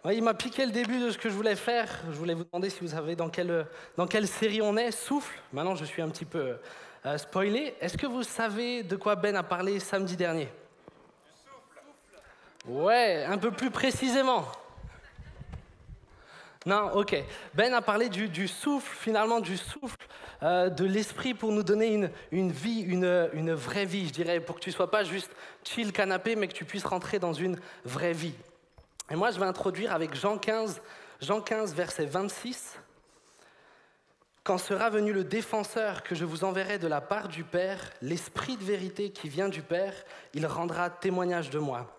Ouais, il m'a piqué le début de ce que je voulais faire. Je voulais vous demander si vous savez dans quelle série on est. Souffle. Maintenant, je suis un petit peu spoilé. Est-ce que vous savez de quoi Ben a parlé samedi dernier? Ouais, un peu plus précisément. Non, ok. Ben a parlé du souffle, finalement du souffle de l'esprit pour nous donner une vie, une vraie vie, je dirais, pour que tu ne sois pas juste chill canapé, mais que tu puisses rentrer dans une vraie vie. Et moi, je vais introduire avec Jean 15, verset 26. Quand sera venu le défenseur que je vous enverrai de la part du Père, l'Esprit de vérité qui vient du Père, il rendra témoignage de moi.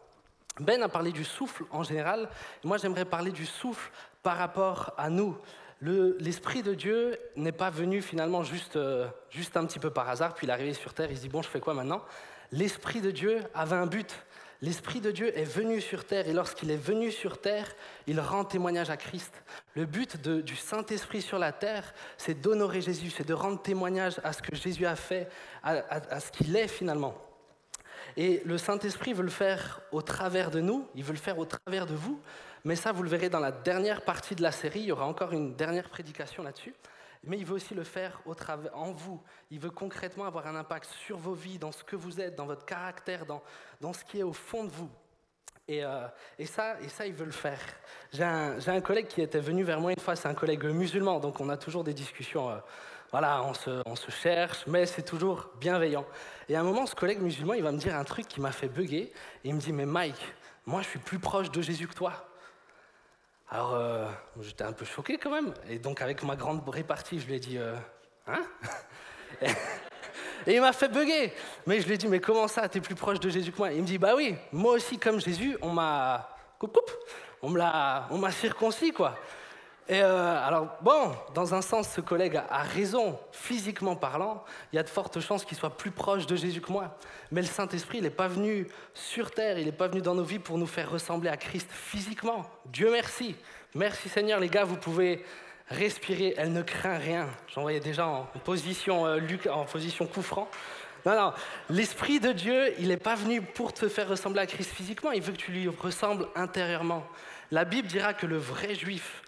Ben a parlé du souffle en général, et moi j'aimerais parler du souffle par rapport à nous. L'Esprit de Dieu n'est pas venu finalement juste un petit peu par hasard, puis il est arrivé sur terre, il se dit bon, je fais quoi maintenant? L'Esprit de Dieu avait un but. L'Esprit de Dieu est venu sur terre, et lorsqu'il est venu sur terre, il rend témoignage à Christ. Le but du Saint-Esprit sur la terre, c'est d'honorer Jésus, c'est de rendre témoignage à ce que Jésus a fait, à ce qu'il est finalement. Et le Saint-Esprit veut le faire au travers de nous, il veut le faire au travers de vous, mais ça, vous le verrez dans la dernière partie de la série, il y aura encore une dernière prédication là-dessus, mais il veut aussi le faire en vous. Il veut concrètement avoir un impact sur vos vies, dans ce que vous êtes, dans votre caractère, dans ce qui est au fond de vous. Et ça, il veut le faire. J'ai un collègue qui était venu vers moi une fois, c'est un collègue musulman, donc on a toujours des discussions, voilà, on se cherche, mais c'est toujours bienveillant. Et à un moment, ce collègue musulman, il va me dire un truc qui m'a fait bugger, et il me dit, mais Mike, moi je suis plus proche de Jésus que toi. Alors, j'étais un peu choqué quand même, et donc avec ma grande répartie, je lui ai dit, hein? Et il m'a fait bugger. Mais je lui ai dit, mais comment ça, t'es plus proche de Jésus que moi? Il me dit, bah oui, moi aussi, comme Jésus, on m'a circoncis, quoi. Et alors, bon, dans un sens, ce collègue a raison, physiquement parlant, il y a de fortes chances qu'il soit plus proche de Jésus que moi. Mais le Saint-Esprit, il n'est pas venu sur terre, il n'est pas venu dans nos vies pour nous faire ressembler à Christ physiquement. Dieu merci. Merci Seigneur, les gars, vous pouvez respirer, elle ne craint rien. J'en voyais déjà en position coup franc. Non, l'Esprit de Dieu, il n'est pas venu pour te faire ressembler à Christ physiquement, il veut que tu lui ressembles intérieurement. La Bible dira que le vrai juif,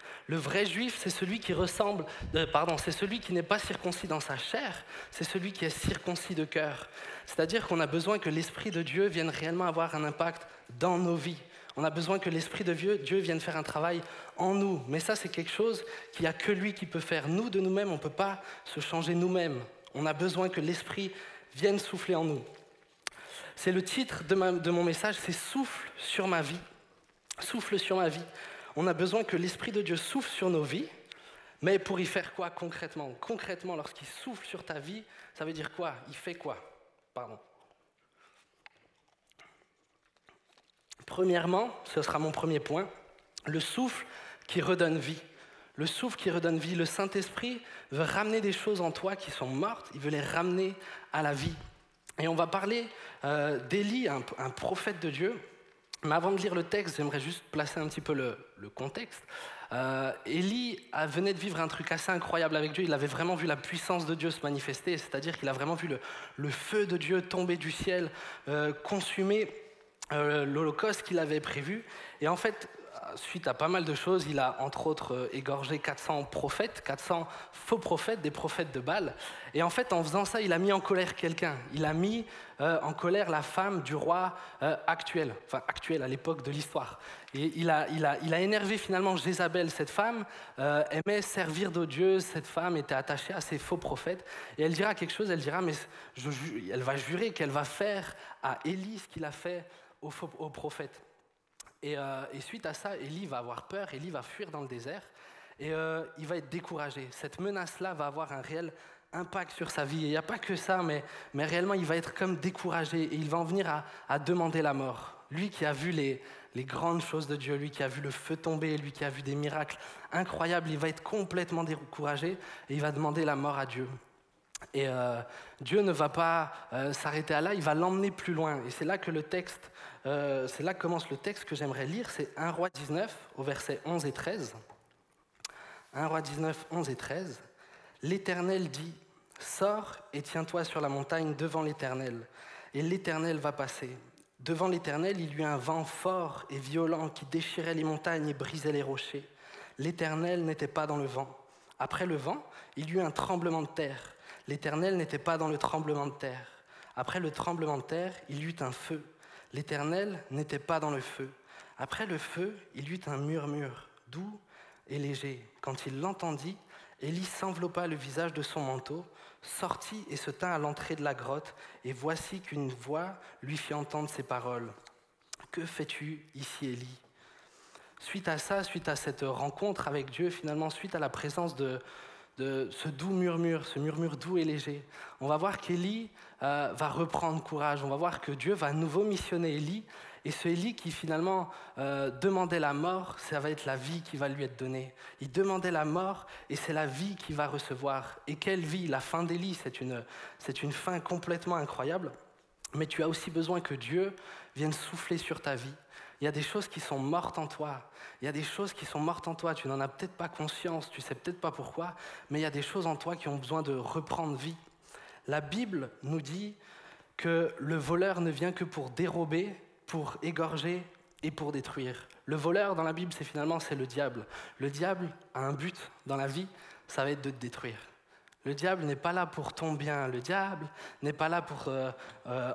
c'est celui qui c'est celui qui n'est pas circoncis dans sa chair, c'est celui qui est circoncis de cœur. C'est-à-dire qu'on a besoin que l'Esprit de Dieu vienne réellement avoir un impact dans nos vies. On a besoin que l'Esprit de Dieu vienne faire un travail en nous. Mais ça, c'est quelque chose qu'il n'y a que lui qui peut faire. Nous, de nous-mêmes, on ne peut pas se changer nous-mêmes. On a besoin que l'Esprit vienne souffler en nous. C'est le titre de mon message, c'est « Souffle sur ma vie ». Souffle sur ma vie. On a besoin que l'Esprit de Dieu souffle sur nos vies, mais pour y faire quoi concrètement? Concrètement, lorsqu'il souffle sur ta vie, ça veut dire quoi? Il fait quoi? Premièrement, ce sera mon premier point, le souffle qui redonne vie. Le souffle qui redonne vie. Le Saint-Esprit veut ramener des choses en toi qui sont mortes, il veut les ramener à la vie. Et on va parler d'Élie, un prophète de Dieu. Mais avant de lire le texte, j'aimerais juste placer un petit peu le contexte. Élie venait de vivre un truc assez incroyable avec Dieu. Il avait vraiment vu la puissance de Dieu se manifester, c'est-à-dire qu'il a vraiment vu le feu de Dieu tomber du ciel, consumer l'holocauste qu'il avait prévu. Et en fait, suite à pas mal de choses, il a entre autres égorgé 400 prophètes, 400 faux prophètes, des prophètes de Baal. Et en fait, en faisant ça, il a mis en colère quelqu'un. Il a mis en colère la femme du roi actuel à l'époque de l'histoire. Et il a énervé finalement Jézabel. Cette femme aimait servir de Dieu, cette femme était attachée à ces faux prophètes. Et elle dira quelque chose, elle va jurer qu'elle va faire à Élie ce qu'il a fait aux prophètes. Et suite à ça, Élie va avoir peur, Élie va fuir dans le désert et il va être découragé. Cette menace-là va avoir un réel impact sur sa vie. Et il n'y a pas que ça, mais réellement, il va être comme découragé et il va en venir à demander la mort. Lui qui a vu les grandes choses de Dieu, lui qui a vu le feu tomber, lui qui a vu des miracles incroyables, il va être complètement découragé et il va demander la mort à Dieu. Et Dieu ne va pas s'arrêter à là, il va l'emmener plus loin. Et c'est là que c'est là que commence le texte que j'aimerais lire, c'est 1 Roi 19 au verset 11 et 13. 1 Roi 19, 11 et 13. L'Éternel dit, sors et tiens-toi sur la montagne devant l'Éternel, et l'Éternel va passer. Devant l'Éternel, il y eut un vent fort et violent qui déchirait les montagnes et brisait les rochers. L'Éternel n'était pas dans le vent. Après le vent, il y eut un tremblement de terre. L'Éternel n'était pas dans le tremblement de terre. Après le tremblement de terre, il y eut un feu. L'Éternel n'était pas dans le feu. Après le feu, il y eut un murmure, doux et léger. Quand il l'entendit, Élie s'enveloppa le visage de son manteau, sortit et se tint à l'entrée de la grotte, et voici qu'une voix lui fit entendre ces paroles. « Que fais-tu ici, Élie ?» Suite à ça, suite à cette rencontre avec Dieu, finalement, suite à la présence de ce doux murmure, ce murmure doux et léger, on va voir qu'Élie va reprendre courage, on va voir que Dieu va à nouveau missionner Élie, et ce Élie qui finalement demandait la mort, ça va être la vie qui va lui être donnée. Il demandait la mort et c'est la vie qu'il va recevoir. Et quelle vie? La fin d'Élie, c'est une fin complètement incroyable, mais tu as aussi besoin que Dieu vienne souffler sur ta vie. Il y a des choses qui sont mortes en toi. Il y a des choses qui sont mortes en toi. Tu n'en as peut-être pas conscience, tu ne sais peut-être pas pourquoi, mais il y a des choses en toi qui ont besoin de reprendre vie. La Bible nous dit que le voleur ne vient que pour dérober, pour égorger et pour détruire. Le voleur dans la Bible, c'est le diable. Le diable a un but dans la vie, ça va être de te détruire. Le diable n'est pas là pour ton bien. Le diable n'est pas là pour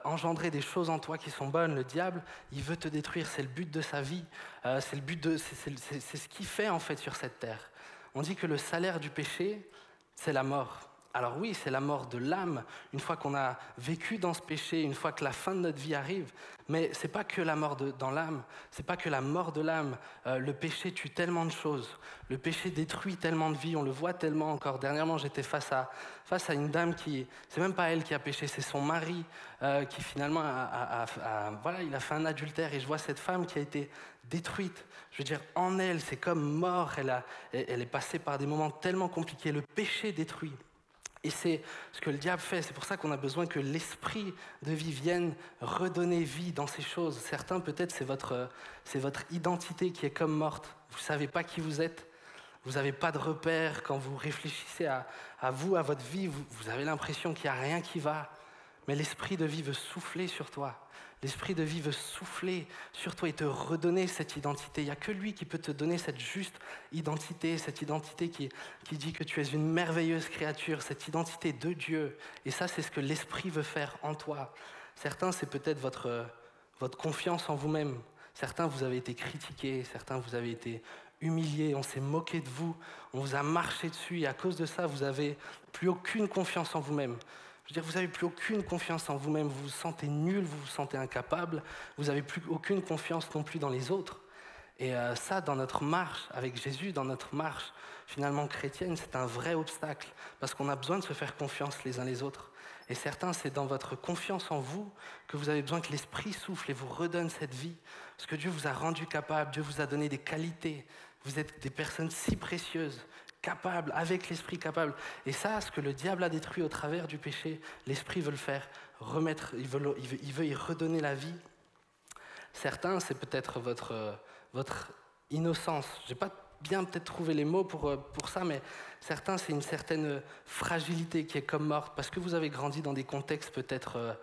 engendrer des choses en toi qui sont bonnes. Le diable, il veut te détruire. C'est le but de sa vie. C'est ce qu'il fait en fait sur cette terre. On dit que le salaire du péché, c'est la mort. Alors oui, c'est la mort de l'âme, une fois qu'on a vécu dans ce péché, une fois que la fin de notre vie arrive, mais ce n'est pas que la mort dans l'âme, ce n'est pas que la mort de l'âme. Le péché tue tellement de choses, le péché détruit tellement de vies, on le voit tellement encore. Dernièrement, j'étais face à une dame c'est même pas elle qui a péché, c'est son mari qui finalement il a fait un adultère, et je vois cette femme qui a été détruite. Je veux dire, en elle, c'est comme mort, elle est passée par des moments tellement compliqués, le péché détruit. Et c'est ce que le diable fait. C'est pour ça qu'on a besoin que l'esprit de vie vienne redonner vie dans ces choses. Certains, peut-être, c'est votre identité qui est comme morte. Vous ne savez pas qui vous êtes. Vous n'avez pas de repère. Quand vous réfléchissez à vous, à votre vie, vous avez l'impression qu'il n'y a rien qui va. Mais l'esprit de vie veut souffler sur toi. L'esprit de vie veut souffler sur toi et te redonner cette identité. Il n'y a que lui qui peut te donner cette juste identité, cette identité qui dit que tu es une merveilleuse créature, cette identité de Dieu. Et ça, c'est ce que l'esprit veut faire en toi. Certains, c'est peut-être votre confiance en vous-même. Certains, vous avez été critiqués. Certains, vous avez été humiliés. On s'est moqué de vous. On vous a marché dessus. Et à cause de ça, vous n'avez plus aucune confiance en vous-même. Je veux dire, vous n'avez plus aucune confiance en vous-même, vous vous sentez nul, vous vous sentez incapable, vous n'avez plus aucune confiance non plus dans les autres. Et ça, dans notre marche avec Jésus, dans notre marche finalement chrétienne, c'est un vrai obstacle, parce qu'on a besoin de se faire confiance les uns les autres. Et certains, c'est dans votre confiance en vous que vous avez besoin que l'Esprit souffle et vous redonne cette vie, parce que Dieu vous a rendu capable, Dieu vous a donné des qualités, vous êtes des personnes si précieuses, capable, avec l'esprit capable. Et ça, ce que le diable a détruit au travers du péché, l'esprit veut le faire remettre, il veut y redonner la vie. Certains, c'est peut-être votre innocence. Je n'ai pas bien peut-être trouvé les mots pour ça, mais certains, c'est une certaine fragilité qui est comme morte, parce que vous avez grandi dans des contextes peut-être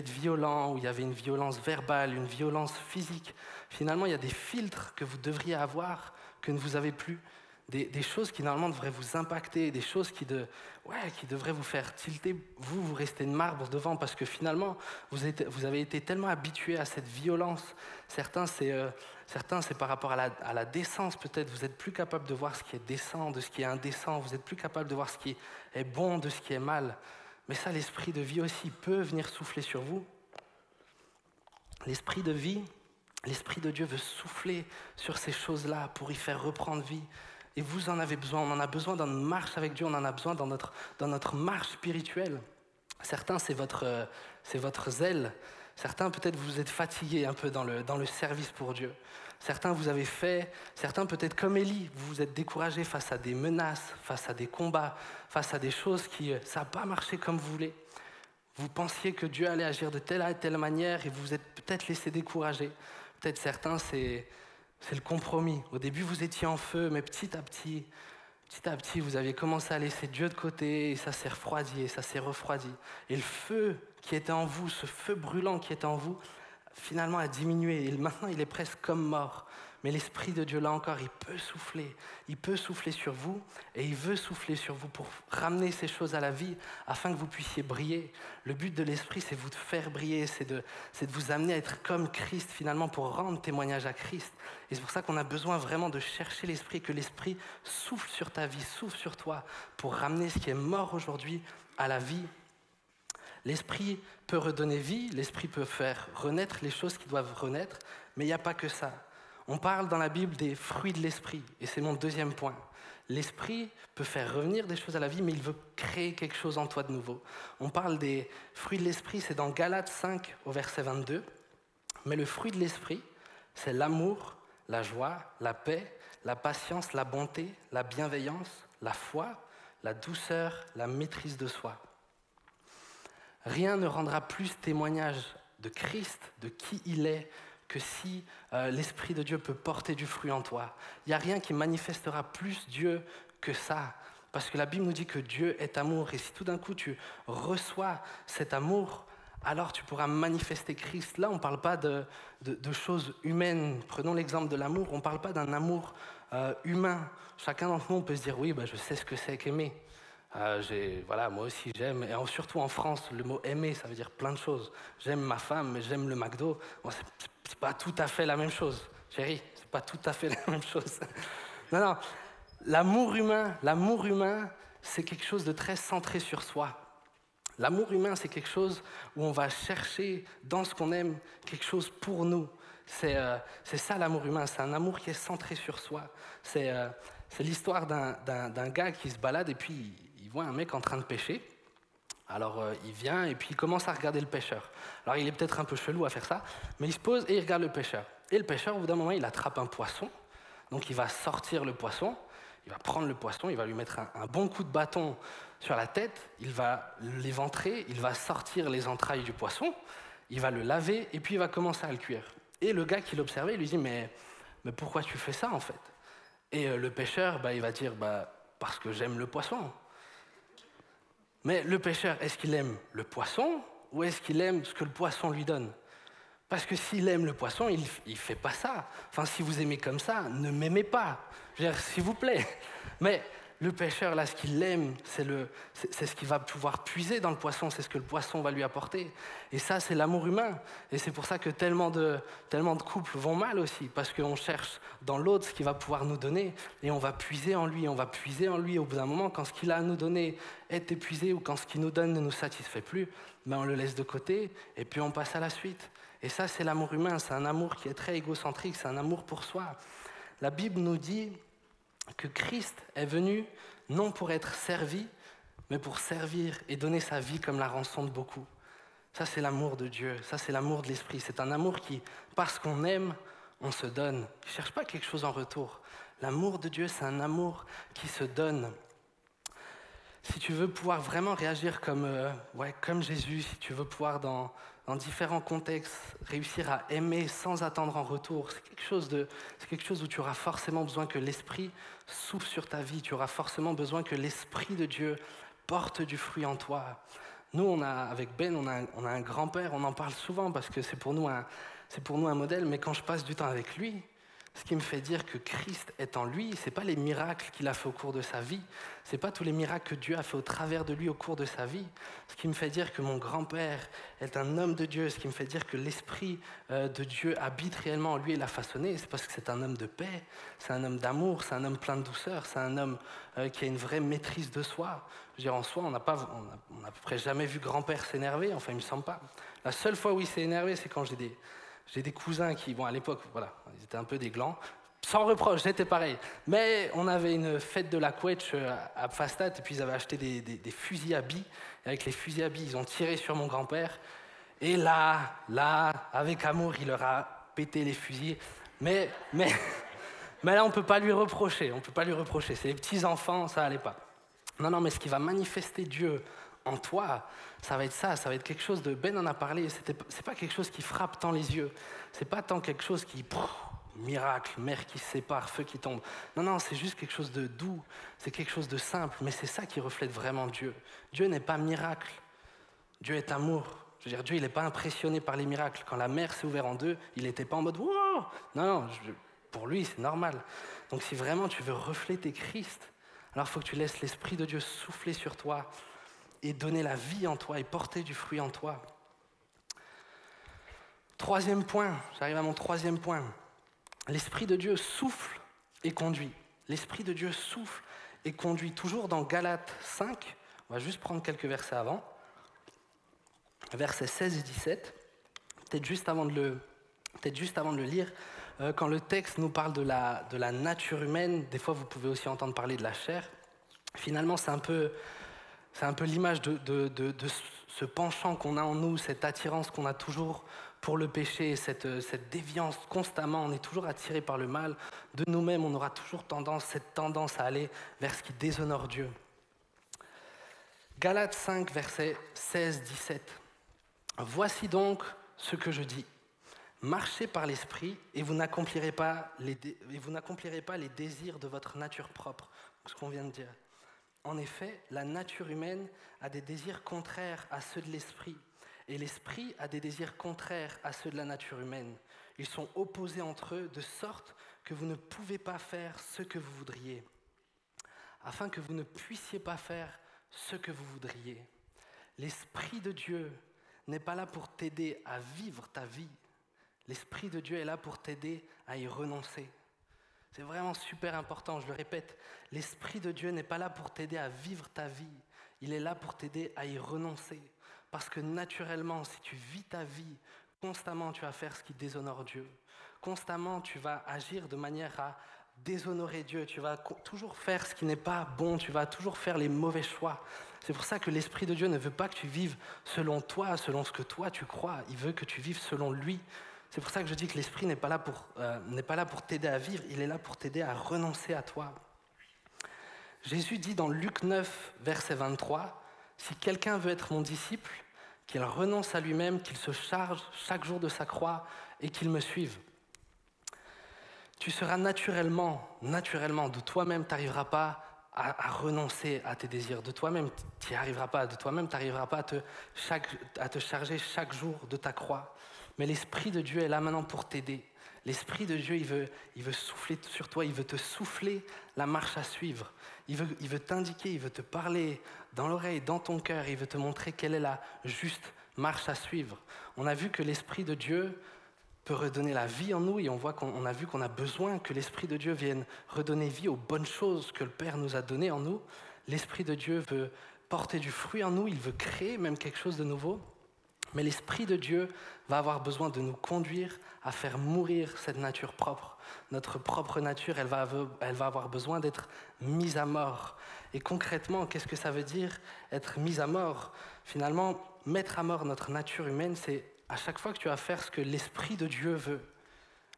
violents, où il y avait une violence verbale, une violence physique. Finalement, il y a des filtres que vous devriez avoir, que ne vous avez plus. Des choses qui normalement devraient vous impacter, des choses qui devraient vous faire tilter, vous restez de marbre devant, parce que finalement, vous avez été tellement habitués à cette violence. Certains, c'est par rapport à la décence, peut-être, vous n'êtes plus capable de voir ce qui est décent, de ce qui est indécent, vous n'êtes plus capable de voir ce qui est bon, de ce qui est mal. Mais ça, l'esprit de vie aussi peut venir souffler sur vous. L'esprit de vie, l'esprit de Dieu veut souffler sur ces choses-là pour y faire reprendre vie. Et vous en avez besoin, on en a besoin dans notre marche avec Dieu, on en a besoin dans notre marche spirituelle. Certains, c'est votre zèle. Certains, peut-être, vous êtes fatigués un peu dans le service pour Dieu. Certains, certains, peut-être comme Élie, vous vous êtes découragés face à des menaces, face à des combats, face à des choses ça n'a pas marché comme vous voulez. Vous pensiez que Dieu allait agir de telle à telle manière et vous vous êtes peut-être laissé décourager. Peut-être certains, c'est le compromis. Au début, vous étiez en feu, mais petit à petit, vous avez commencé à laisser Dieu de côté et ça s'est refroidi et ça s'est refroidi. Et le feu qui était en vous, ce feu brûlant qui était en vous, finalement a diminué. Et maintenant, il est presque comme mort. Mais l'Esprit de Dieu, là encore, il peut souffler. Il peut souffler sur vous et il veut souffler sur vous pour ramener ces choses à la vie afin que vous puissiez briller. Le but de l'Esprit, c'est vous de faire briller, c'est de vous amener à être comme Christ finalement pour rendre témoignage à Christ. Et c'est pour ça qu'on a besoin vraiment de chercher l'Esprit, que l'Esprit souffle sur ta vie, souffle sur toi pour ramener ce qui est mort aujourd'hui à la vie. L'Esprit peut redonner vie, l'Esprit peut faire renaître les choses qui doivent renaître, mais il n'y a pas que ça. On parle dans la Bible des fruits de l'Esprit, et c'est mon deuxième point. L'Esprit peut faire revenir des choses à la vie, mais il veut créer quelque chose en toi de nouveau. On parle des fruits de l'Esprit, c'est dans Galates 5 au verset 22. Mais le fruit de l'Esprit, c'est l'amour, la joie, la paix, la patience, la bonté, la bienveillance, la foi, la douceur, la maîtrise de soi. Rien ne rendra plus témoignage de Christ, de qui il est, que si l'Esprit de Dieu peut porter du fruit en toi. Il n'y a rien qui manifestera plus Dieu que ça. Parce que la Bible nous dit que Dieu est amour. Et si tout d'un coup tu reçois cet amour, alors tu pourras manifester Christ. Là, on ne parle pas de choses humaines. Prenons l'exemple de l'amour. On ne parle pas d'un amour humain. Chacun d'entre nous, on peut se dire, oui, je sais ce que c'est qu'aimer. Voilà, moi aussi j'aime, et surtout en France, le mot aimer, ça veut dire plein de choses. J'aime ma femme, mais j'aime le McDo. Bon, c'est pas tout à fait la même chose, chérie, c'est pas tout à fait la même chose. Non, l'amour humain, c'est quelque chose de très centré sur soi. L'amour humain, c'est quelque chose où on va chercher dans ce qu'on aime quelque chose pour nous. C'est ça l'amour humain, c'est un amour qui est centré sur soi. C'est l'histoire d'un gars qui se balade et puis il voit un mec en train de pêcher. Alors il vient et puis il commence à regarder le pêcheur. Alors il est peut-être un peu chelou à faire ça, mais il se pose et il regarde le pêcheur. Et le pêcheur, au bout d'un moment, il attrape un poisson. Donc il va sortir le poisson, il va prendre le poisson, il va lui mettre un bon coup de bâton sur la tête, il va l'éventrer, il va sortir les entrailles du poisson, il va le laver et puis il va commencer à le cuire. Et le gars qui l'observait, il lui dit mais pourquoi tu fais ça en fait? Et le pêcheur, il va dire parce que j'aime le poisson. Mais le pêcheur, est-ce qu'il aime le poisson ou est-ce qu'il aime ce que le poisson lui donne? Parce que s'il aime le poisson, il ne fait pas ça. Enfin, si vous aimez comme ça, ne m'aimez pas. Je veux dire, s'il vous plaît. Mais le pêcheur, là, ce qu'il aime, c'est ce qu'il va pouvoir puiser dans le poisson, c'est ce que le poisson va lui apporter. Et ça, c'est l'amour humain. Et c'est pour ça que tellement de couples vont mal aussi, parce qu'on cherche dans l'autre ce qu'il va pouvoir nous donner, et on va puiser en lui, au bout d'un moment, quand ce qu'il a à nous donner est épuisé, ou quand ce qu'il nous donne ne nous satisfait plus, on le laisse de côté, et puis on passe à la suite. Et ça, c'est l'amour humain, c'est un amour qui est très égocentrique, c'est un amour pour soi. La Bible nous dit que Christ est venu non pour être servi, mais pour servir et donner sa vie comme la rançon de beaucoup. Ça, c'est l'amour de Dieu, ça, c'est l'amour de l'Esprit. C'est un amour qui, parce qu'on aime, on se donne. Il ne cherche pas quelque chose en retour. L'amour de Dieu, c'est un amour qui se donne. Si tu veux pouvoir vraiment réagir comme Jésus, si tu veux pouvoir dans différents contextes réussir à aimer sans attendre en retour, c'est quelque chose où tu auras forcément besoin que l'Esprit souffle sur ta vie, tu auras forcément besoin que l'Esprit de Dieu porte du fruit en toi. Nous, avec Ben, on a un grand-père, on en parle souvent parce que c'est pour nous un modèle, mais quand je passe du temps avec lui, ce qui me fait dire que Christ est en lui, ce n'est pas les miracles qu'il a fait au cours de sa vie, ce n'est pas tous les miracles que Dieu a fait au travers de lui au cours de sa vie. Ce qui me fait dire que mon grand-père est un homme de Dieu, ce qui me fait dire que l'Esprit de Dieu habite réellement en lui et l'a façonné, c'est parce que c'est un homme de paix, c'est un homme d'amour, c'est un homme plein de douceur, c'est un homme qui a une vraie maîtrise de soi. Je veux dire, en soi, on n'a à peu près jamais vu grand-père s'énerver, enfin il ne me semble pas. La seule fois où il s'est énervé, c'est quand j'ai des cousins qui, à l'époque, voilà, ils étaient un peu des glands. Sans reproche, j'étais pareil. Mais on avait une fête de la Quetch à Pfastat, et puis ils avaient acheté des fusils à billes. Et avec les fusils à billes, ils ont tiré sur mon grand-père. Et là, avec amour, il leur a pété les fusils. Mais là, on ne peut pas lui reprocher. C'est les petits-enfants, ça n'allait pas. Non, mais ce qui va manifester Dieu en toi, ça va être quelque chose de... Ben en a parlé, c'est pas quelque chose qui frappe tant les yeux, c'est pas tant quelque chose qui... miracle, mer qui se sépare, feu qui tombe. Non, c'est juste quelque chose de doux, c'est quelque chose de simple, mais c'est ça qui reflète vraiment Dieu. Dieu n'est pas miracle, Dieu est amour. Je veux dire, Dieu, il n'est pas impressionné par les miracles. Quand la mer s'est ouverte en deux, il n'était pas en mode « Wow !» Non, pour lui, c'est normal. Donc si vraiment tu veux refléter Christ, alors il faut que tu laisses l'Esprit de Dieu souffler sur toi et donner la vie en toi et porter du fruit en toi. Troisième point, j'arrive à mon troisième point. L'Esprit de Dieu souffle et conduit. L'Esprit de Dieu souffle et conduit. Toujours dans Galates 5, on va juste prendre quelques versets avant. Versets 16 et 17, peut-être juste avant de le lire, quand le texte nous parle de la nature humaine, des fois vous pouvez aussi entendre parler de la chair. Finalement, c'est un peu l'image de ce penchant qu'on a en nous, cette attirance qu'on a toujours pour le péché, cette déviance constamment. On est toujours attiré par le mal. De nous-mêmes, on aura toujours cette tendance à aller vers ce qui déshonore Dieu. Galates 5, versets 16-17. Voici donc ce que je dis. Marchez par l'esprit et vous n'accomplirez pas les désirs de votre nature propre. Ce qu'on vient de dire. En effet, la nature humaine a des désirs contraires à ceux de l'esprit, et l'esprit a des désirs contraires à ceux de la nature humaine. Ils sont opposés entre eux, de sorte que vous ne pouvez pas faire ce que vous voudriez, afin que vous ne puissiez pas faire ce que vous voudriez. L'Esprit de Dieu n'est pas là pour t'aider à vivre ta vie. L'Esprit de Dieu est là pour t'aider à y renoncer. C'est vraiment super important, je le répète. L'Esprit de Dieu n'est pas là pour t'aider à vivre ta vie. Il est là pour t'aider à y renoncer. Parce que naturellement, si tu vis ta vie, constamment tu vas faire ce qui déshonore Dieu. Constamment tu vas agir de manière à déshonorer Dieu. Tu vas toujours faire ce qui n'est pas bon. Tu vas toujours faire les mauvais choix. C'est pour ça que l'Esprit de Dieu ne veut pas que tu vives selon toi, selon ce que toi tu crois. Il veut que tu vives selon lui. C'est pour ça que je dis que l'Esprit n'est pas là pour t'aider à vivre, il est là pour t'aider à renoncer à toi. Jésus dit dans Luc 9, verset 23, « Si quelqu'un veut être mon disciple, qu'il renonce à lui-même, qu'il se charge chaque jour de sa croix et qu'il me suive. » Tu seras naturellement, de toi-même, tu n'arriveras pas à renoncer à tes désirs. De toi-même, tu n'y arriveras pas. De toi-même, tu n'arriveras pas à te charger chaque jour de ta croix. Mais l'Esprit de Dieu est là maintenant pour t'aider. L'Esprit de Dieu, il veut souffler sur toi, il veut te souffler la marche à suivre. Il veut t'indiquer, il veut te parler dans l'oreille, dans ton cœur, il veut te montrer quelle est la juste marche à suivre. On a vu que l'Esprit de Dieu peut redonner la vie en nous et on a vu qu'on a besoin que l'Esprit de Dieu vienne redonner vie aux bonnes choses que le Père nous a données en nous. L'Esprit de Dieu veut porter du fruit en nous, il veut créer même quelque chose de nouveau. Mais l'Esprit de Dieu va avoir besoin de nous conduire à faire mourir cette nature propre. Notre propre nature, elle va avoir besoin d'être mise à mort. Et concrètement, qu'est-ce que ça veut dire être mise à mort? Finalement, mettre à mort notre nature humaine, c'est à chaque fois que tu vas faire ce que l'Esprit de Dieu veut.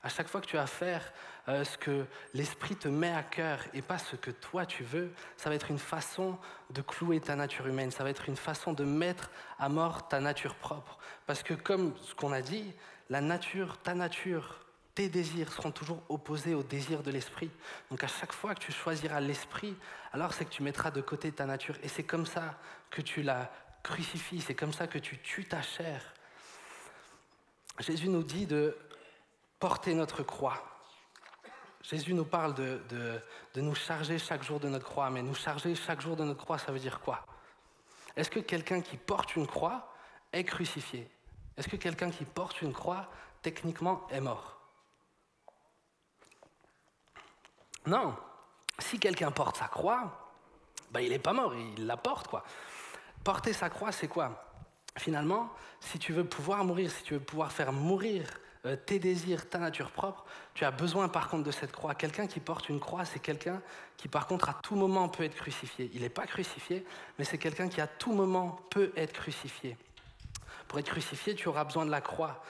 À chaque fois que tu vas faire ce que l'Esprit te met à cœur et pas ce que toi tu veux, ça va être une façon de clouer ta nature humaine, ça va être une façon de mettre à mort ta nature propre. Parce que comme ce qu'on a dit, ta nature, tes désirs seront toujours opposés aux désirs de l'Esprit. Donc à chaque fois que tu choisiras l'Esprit, alors c'est que tu mettras de côté ta nature. Et c'est comme ça que tu la crucifies, c'est comme ça que tu tues ta chair. Jésus nous dit de porter notre croix. Jésus nous parle de nous charger chaque jour de notre croix, mais nous charger chaque jour de notre croix, ça veut dire quoi? Est-ce que quelqu'un qui porte une croix est crucifié? Est-ce que quelqu'un qui porte une croix, techniquement, est mort? Non. Si quelqu'un porte sa croix, il n'est pas mort, il la porte, quoi. Porter sa croix, c'est quoi? Finalement, si tu veux pouvoir mourir, si tu veux pouvoir faire mourir tes désirs, ta nature propre, tu as besoin par contre de cette croix. Quelqu'un qui porte une croix, c'est quelqu'un qui par contre à tout moment peut être crucifié. Il n'est pas crucifié, mais c'est quelqu'un qui à tout moment peut être crucifié. Pour être crucifié, tu auras besoin de la croix.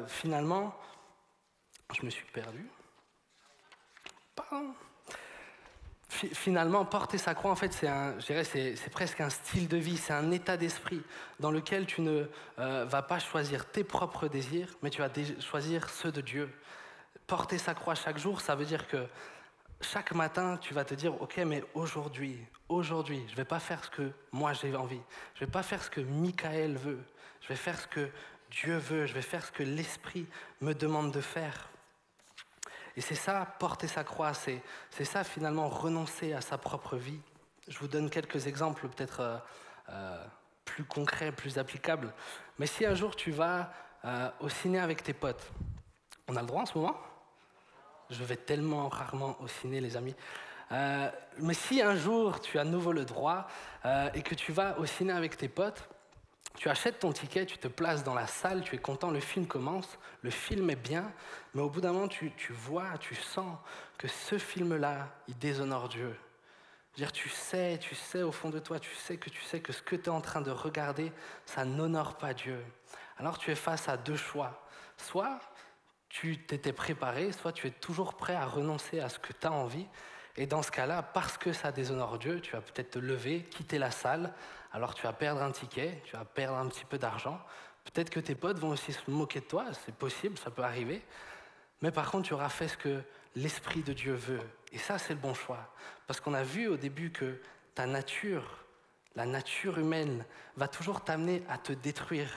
Finalement, je me suis perdu. Pardon. Finalement, porter sa croix, en fait, c'est presque un style de vie, c'est un état d'esprit dans lequel tu ne vas pas choisir tes propres désirs, mais tu vas choisir ceux de Dieu. Porter sa croix chaque jour, ça veut dire que chaque matin, tu vas te dire, ok, mais aujourd'hui, je ne vais pas faire ce que moi j'ai envie. Je ne vais pas faire ce que Michael veut. Je vais faire ce que Dieu veut. Je vais faire ce que l'Esprit me demande de faire. Et c'est ça, porter sa croix, c'est ça finalement, renoncer à sa propre vie. Je vous donne quelques exemples peut-être plus concrets, plus applicables. Mais si un jour tu vas au ciné avec tes potes, on a le droit en ce moment ? Je vais tellement rarement au ciné, les amis. Mais si un jour tu as à nouveau le droit et que tu vas au ciné avec tes potes, tu achètes ton ticket, tu te places dans la salle, tu es content, le film commence, le film est bien, mais au bout d'un moment, tu vois, tu sens que ce film-là, il déshonore Dieu. Je veux dire, tu sais au fond de toi, tu sais que ce que tu es en train de regarder, ça n'honore pas Dieu. Alors tu es face à deux choix. Soit tu t'étais préparé, soit tu es toujours prêt à renoncer à ce que tu as envie. Et dans ce cas-là, parce que ça déshonore Dieu, tu vas peut-être te lever, quitter la salle, alors tu vas perdre un ticket, tu vas perdre un petit peu d'argent. Peut-être que tes potes vont aussi se moquer de toi, c'est possible, ça peut arriver. Mais par contre, tu auras fait ce que l'Esprit de Dieu veut. Et ça, c'est le bon choix. Parce qu'on a vu au début que ta nature, la nature humaine, va toujours t'amener à te détruire.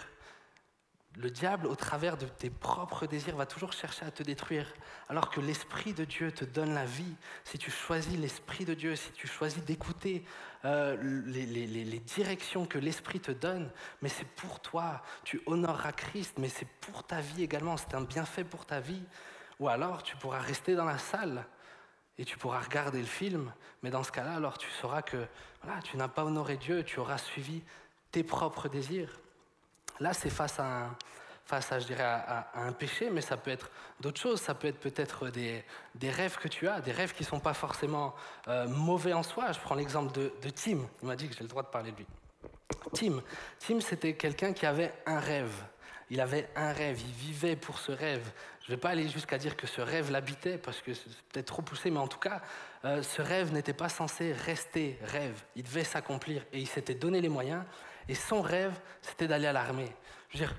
Le diable, au travers de tes propres désirs, va toujours chercher à te détruire, alors que l'Esprit de Dieu te donne la vie. Si tu choisis l'Esprit de Dieu, si tu choisis d'écouter les directions que l'Esprit te donne, mais c'est pour toi, tu honoreras Christ, mais c'est pour ta vie également, c'est un bienfait pour ta vie. Ou alors tu pourras rester dans la salle et tu pourras regarder le film, mais dans ce cas-là, alors tu sauras que voilà, tu n'as pas honoré Dieu, tu auras suivi tes propres désirs. Là, c'est face à je dirais, à un péché, mais ça peut être d'autres choses. Ça peut être peut-être des rêves que tu as, des rêves qui ne sont pas forcément mauvais en soi. Je prends l'exemple de Tim. Il m'a dit que j'ai le droit de parler de lui. Tim, c'était quelqu'un qui avait un rêve. Il avait un rêve, il vivait pour ce rêve. Je ne vais pas aller jusqu'à dire que ce rêve l'habitait, parce que c'est peut-être trop poussé, mais en tout cas, ce rêve n'était pas censé rester rêve. Il devait s'accomplir et il s'était donné les moyens. Et son rêve, c'était d'aller à l'armée. Je veux dire,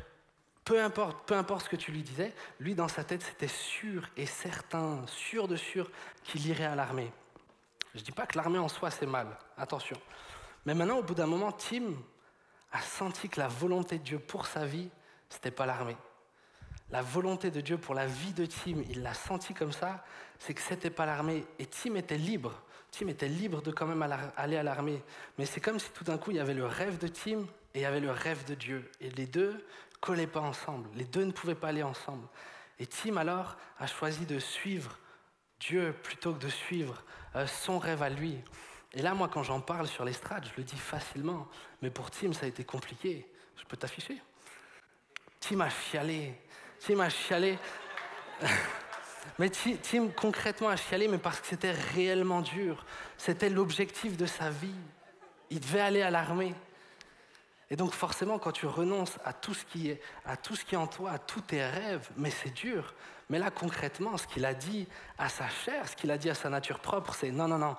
peu importe ce que tu lui disais, lui, dans sa tête, c'était sûr et certain, sûr de sûr, qu'il irait à l'armée. Je ne dis pas que l'armée en soi, c'est mal, attention. Mais maintenant, au bout d'un moment, Tim a senti que la volonté de Dieu pour sa vie, ce n'était pas l'armée. La volonté de Dieu pour la vie de Tim, il l'a senti comme ça, c'est que ce n'était pas l'armée. Et Tim était libre. Tim était libre de quand même aller à l'armée. Mais c'est comme si tout d'un coup, il y avait le rêve de Tim et il y avait le rêve de Dieu. Et les deux ne collaient pas ensemble. Les deux ne pouvaient pas aller ensemble. Et Tim, alors, a choisi de suivre Dieu plutôt que de suivre son rêve à lui. Et là, moi, quand j'en parle sur l'estrade, je le dis facilement. Mais pour Tim, ça a été compliqué. Je peux t'afficher ? Tim a chialé. Mais Tim, concrètement, a chialé, mais parce que c'était réellement dur. C'était l'objectif de sa vie. Il devait aller à l'armée. Et donc, forcément, quand tu renonces à tout ce qui est en toi, à tous tes rêves, mais c'est dur. Mais là, concrètement, ce qu'il a dit à sa chair, ce qu'il a dit à sa nature propre, c'est non.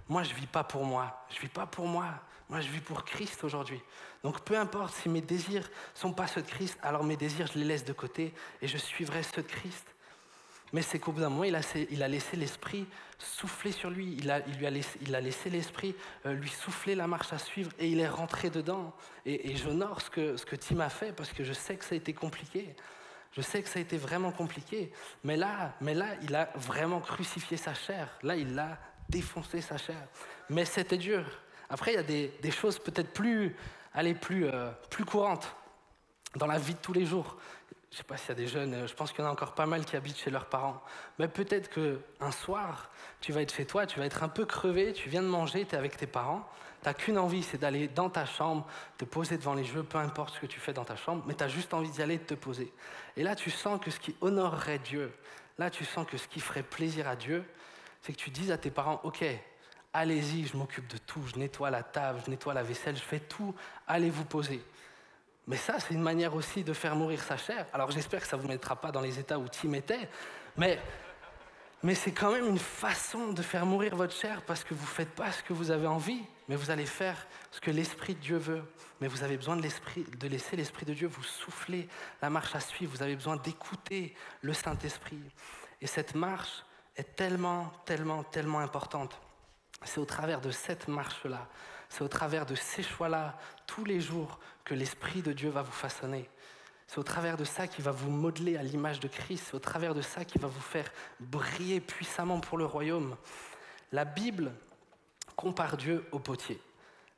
Moi, je ne vis pas pour moi. Je ne vis pas pour moi. Moi, je vis pour Christ aujourd'hui. Donc, peu importe si mes désirs ne sont pas ceux de Christ, alors mes désirs, je les laisse de côté et je suivrai ceux de Christ. Mais c'est qu'au bout d'un moment, il a laissé l'Esprit souffler sur lui. Il a laissé l'Esprit lui souffler la marche à suivre et il est rentré dedans. Et j'honore ce que Tim a fait parce que je sais que ça a été compliqué. Je sais que ça a été vraiment compliqué. Mais là, il a vraiment crucifié sa chair. Là, il a défoncé sa chair. Mais c'était dur. Après, il y a des choses peut-être plus courantes dans la vie de tous les jours. Je ne sais pas s'il y a des jeunes, je pense qu'il y en a encore pas mal qui habitent chez leurs parents. Mais peut-être qu'un soir, tu vas être chez toi, tu vas être un peu crevé, tu viens de manger, tu es avec tes parents. Tu n'as qu'une envie, c'est d'aller dans ta chambre, te poser devant les jeux, peu importe ce que tu fais dans ta chambre, mais tu as juste envie d'y aller, de te poser. Et là, tu sens que ce qui honorerait Dieu, là, tu sens que ce qui ferait plaisir à Dieu, c'est que tu dises à tes parents, ok, allez-y, je m'occupe de tout, je nettoie la table, je nettoie la vaisselle, je fais tout, allez vous poser. Mais ça, c'est une manière aussi de faire mourir sa chair. Alors j'espère que ça ne vous mettra pas dans les états où Tim était, mais c'est quand même une façon de faire mourir votre chair parce que vous ne faites pas ce que vous avez envie, mais vous allez faire ce que l'Esprit de Dieu veut. Mais vous avez besoin de laisser l'Esprit de Dieu vous souffler la marche à suivre. Vous avez besoin d'écouter le Saint-Esprit. Et cette marche, est tellement, tellement, tellement importante. C'est au travers de cette marche-là, c'est au travers de ces choix-là, tous les jours, que l'Esprit de Dieu va vous façonner. C'est au travers de ça qu'il va vous modeler à l'image de Christ. C'est au travers de ça qu'il va vous faire briller puissamment pour le royaume. La Bible compare Dieu au potier.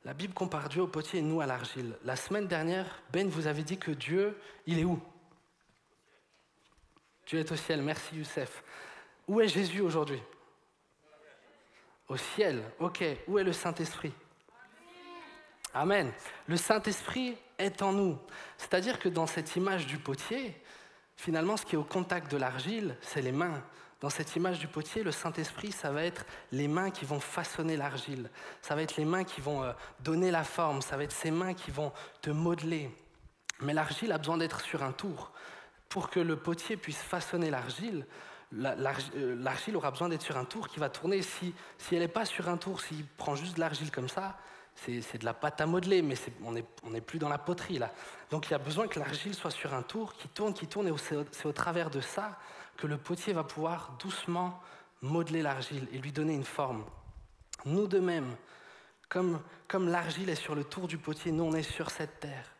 La Bible compare Dieu au potier et nous à l'argile. La semaine dernière, Ben vous avait dit que Dieu, il est où? Dieu est au ciel, merci Youssef. Où est Jésus aujourd'hui? Au ciel, ok. Où est le Saint-Esprit? Amen. Le Saint-Esprit est en nous. C'est-à-dire que dans cette image du potier, finalement, ce qui est au contact de l'argile, c'est les mains. Dans cette image du potier, le Saint-Esprit, ça va être les mains qui vont façonner l'argile. Ça va être les mains qui vont donner la forme. Ça va être ces mains qui vont te modeler. Mais l'argile a besoin d'être sur un tour. Pour que le potier puisse façonner l'argile, l'argile aura besoin d'être sur un tour qui va tourner. Si elle n'est pas sur un tour, s'il prend juste de l'argile comme ça, c'est de la pâte à modeler, mais on n'est plus dans la poterie là. Donc il y a besoin que l'argile soit sur un tour, qui tourne, et c'est au travers de ça que le potier va pouvoir doucement modeler l'argile et lui donner une forme. Nous de même, comme l'argile est sur le tour du potier, nous on est sur cette terre.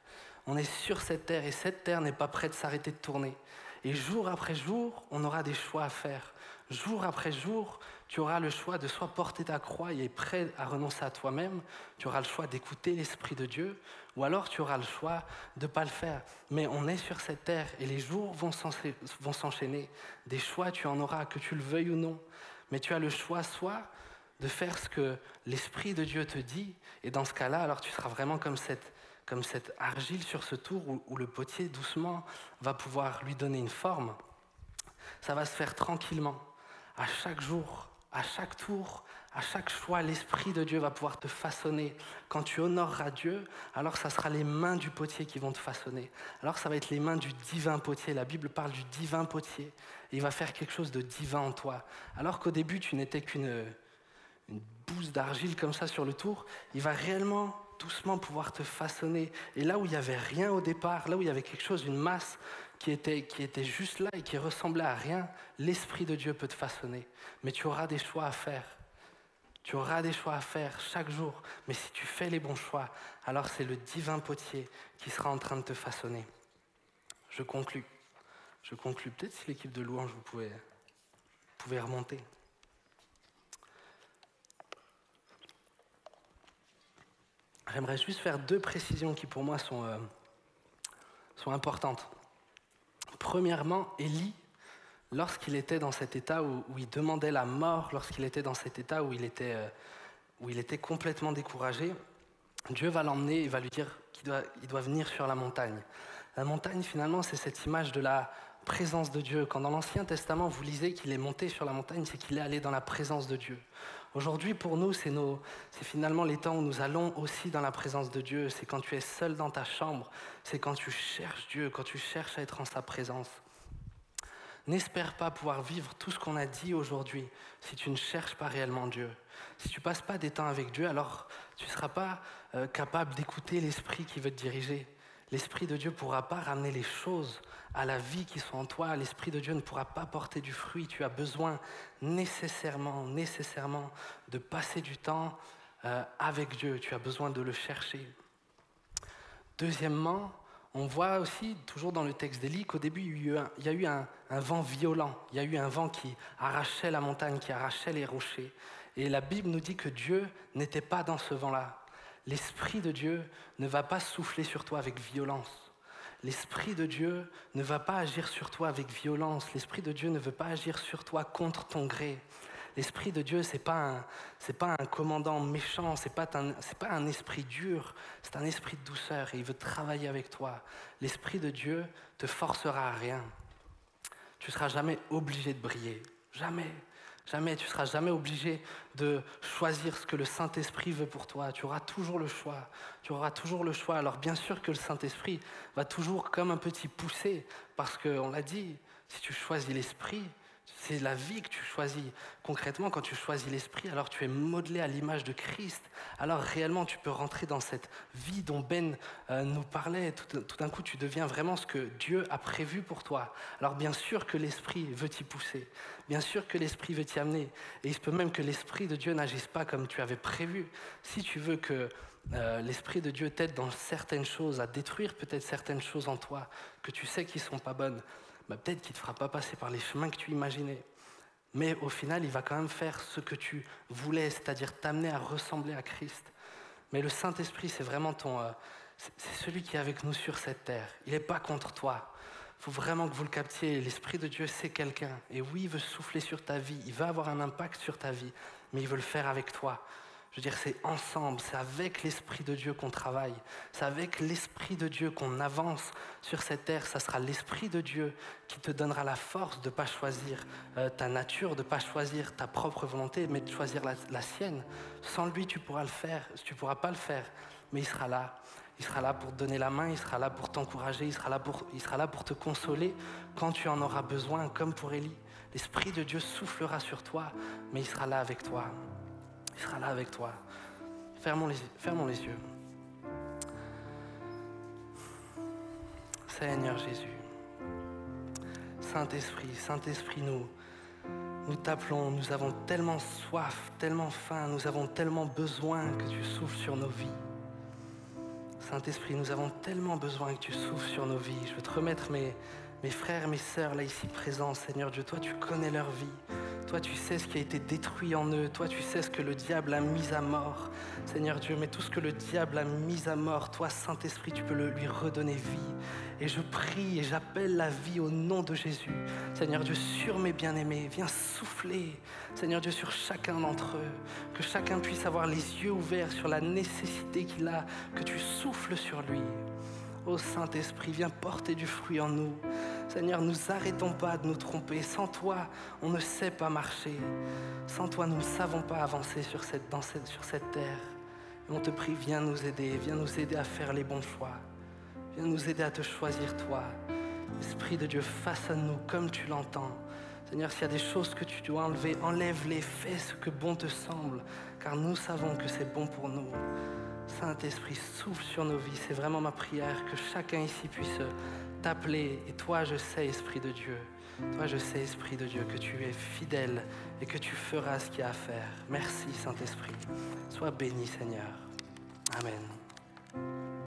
On est sur cette terre et cette terre n'est pas prête de s'arrêter de tourner. Et jour après jour, on aura des choix à faire. Jour après jour, tu auras le choix de soit porter ta croix et être prêt à renoncer à toi-même, tu auras le choix d'écouter l'Esprit de Dieu, ou alors tu auras le choix de ne pas le faire. Mais on est sur cette terre et les jours vont s'enchaîner. Des choix, tu en auras, que tu le veuilles ou non. Mais tu as le choix soit de faire ce que l'Esprit de Dieu te dit, et dans ce cas-là, alors tu seras vraiment comme cette argile sur ce tour où le potier, doucement, va pouvoir lui donner une forme. Ça va se faire tranquillement. À chaque jour, à chaque tour, à chaque choix, l'Esprit de Dieu va pouvoir te façonner. Quand tu honoreras Dieu, alors ça sera les mains du potier qui vont te façonner. Alors ça va être les mains du divin potier. La Bible parle du divin potier. Et il va faire quelque chose de divin en toi. Alors qu'au début, tu n'étais qu'une bouse d'argile comme ça sur le tour, il va réellement doucement pouvoir te façonner. Et là où il n'y avait rien au départ, là où il y avait quelque chose, une masse qui était juste là et qui ressemblait à rien, l'Esprit de Dieu peut te façonner. Mais tu auras des choix à faire. Tu auras des choix à faire chaque jour. Mais si tu fais les bons choix, alors c'est le divin potier qui sera en train de te façonner. Je conclus. Peut-être si l'équipe de louange, vous pouvez remonter. J'aimerais juste faire 2 précisions qui pour moi sont importantes. Premièrement, Élie, lorsqu'il était dans cet état où il demandait la mort, lorsqu'il était dans cet état où il était complètement découragé, Dieu va l'emmener et va lui dire qu'il doit venir sur la montagne. La montagne, finalement, c'est cette image de la présence de Dieu. Quand dans l'Ancien Testament, vous lisez qu'il est monté sur la montagne, c'est qu'il est allé dans la présence de Dieu. Aujourd'hui, pour nous, c'est finalement les temps où nous allons aussi dans la présence de Dieu. C'est quand tu es seul dans ta chambre, c'est quand tu cherches Dieu, quand tu cherches à être en sa présence. N'espère pas pouvoir vivre tout ce qu'on a dit aujourd'hui si tu ne cherches pas réellement Dieu. Si tu ne passes pas des temps avec Dieu, alors tu ne seras pas capable d'écouter l'Esprit qui veut te diriger. L'Esprit de Dieu ne pourra pas ramener les choses à la vie qui sont en toi. L'Esprit de Dieu ne pourra pas porter du fruit. Tu as besoin nécessairement de passer du temps avec Dieu. Tu as besoin de le chercher. Deuxièmement, on voit aussi, toujours dans le texte d'Élie, qu'au début, il y a eu un vent violent. Il y a eu un vent qui arrachait la montagne, qui arrachait les rochers. Et la Bible nous dit que Dieu n'était pas dans ce vent-là. L'Esprit de Dieu ne va pas souffler sur toi avec violence. L'Esprit de Dieu ne va pas agir sur toi avec violence. L'Esprit de Dieu ne veut pas agir sur toi contre ton gré. L'Esprit de Dieu, c'est pas un commandant méchant, c'est pas un esprit dur, c'est un esprit de douceur et il veut travailler avec toi. L'Esprit de Dieu te forcera à rien. Tu ne seras jamais obligé de briller. Jamais. Jamais, tu ne seras jamais obligé de choisir ce que le Saint-Esprit veut pour toi. Tu auras toujours le choix. Tu auras toujours le choix. Alors bien sûr que le Saint-Esprit va toujours comme un petit pousser, parce qu'on l'a dit, si tu choisis l'Esprit, C'est la vie que tu choisis. Concrètement, quand tu choisis l'esprit, alors tu es modelé à l'image de Christ. Alors réellement, tu peux rentrer dans cette vie dont Ben nous parlait. Tout d'un coup, tu deviens vraiment ce que Dieu a prévu pour toi. Alors bien sûr que l'esprit veut t'y pousser. Bien sûr que l'esprit veut t'y amener. Et il se peut même que l'esprit de Dieu n'agisse pas comme tu avais prévu. Si tu veux que l'esprit de Dieu t'aide dans certaines choses, à détruire peut-être certaines choses en toi que tu sais qui ne sont pas bonnes, peut-être qu'il ne te fera pas passer par les chemins que tu imaginais. Mais au final, il va quand même faire ce que tu voulais, c'est-à-dire t'amener à ressembler à Christ. Mais le Saint-Esprit, c'est vraiment c'est celui qui est avec nous sur cette terre. Il n'est pas contre toi. Il faut vraiment que vous le captiez. L'Esprit de Dieu, c'est quelqu'un. Et oui, il veut souffler sur ta vie. Il va avoir un impact sur ta vie. Mais il veut le faire avec toi. Je veux dire, c'est ensemble, c'est avec l'Esprit de Dieu qu'on travaille. C'est avec l'Esprit de Dieu qu'on avance sur cette terre. Ça sera l'Esprit de Dieu qui te donnera la force de ne pas choisir ta nature, de ne pas choisir ta propre volonté, mais de choisir la sienne. Sans lui, tu pourras le faire, tu ne pourras pas le faire, mais il sera là. Il sera là pour te donner la main, il sera là pour t'encourager, il sera là pour te consoler quand tu en auras besoin, comme pour Élie. L'Esprit de Dieu soufflera sur toi, mais il sera là avec toi. Il sera là avec toi. Fermons les yeux. Seigneur Jésus, Saint-Esprit, nous t'appelons, nous avons tellement soif, tellement faim, nous avons tellement besoin que tu souffles sur nos vies. Saint-Esprit, nous avons tellement besoin que tu souffles sur nos vies. Je veux te remettre mes frères, mes sœurs là ici présents, Seigneur Dieu. Toi, tu connais leur vie. Toi, tu sais ce qui a été détruit en eux. Toi, tu sais ce que le diable a mis à mort. Seigneur Dieu, mais tout ce que le diable a mis à mort, toi, Saint-Esprit, tu peux lui redonner vie. Et je prie et j'appelle la vie au nom de Jésus. Seigneur Dieu, sur mes bien-aimés, viens souffler, Seigneur Dieu, sur chacun d'entre eux. Que chacun puisse avoir les yeux ouverts sur la nécessité qu'il a, que tu souffles sur lui. Ô Saint-Esprit, viens porter du fruit en nous. Seigneur, nous arrêtons pas de nous tromper. Sans toi, on ne sait pas marcher. Sans toi, nous ne savons pas avancer sur cette terre. Et on te prie, viens nous aider à faire les bons choix. Viens nous aider à te choisir toi. Esprit de Dieu, façonne-nous comme tu l'entends. Seigneur, s'il y a des choses que tu dois enlever, enlève-les, fais ce que bon te semble, car nous savons que c'est bon pour nous. Saint-Esprit, souffle sur nos vies. C'est vraiment ma prière que chacun ici puisse t'appeler. Et toi, je sais, Esprit de Dieu, que tu es fidèle et que tu feras ce qu'il y a à faire. Merci, Saint-Esprit. Sois béni, Seigneur. Amen.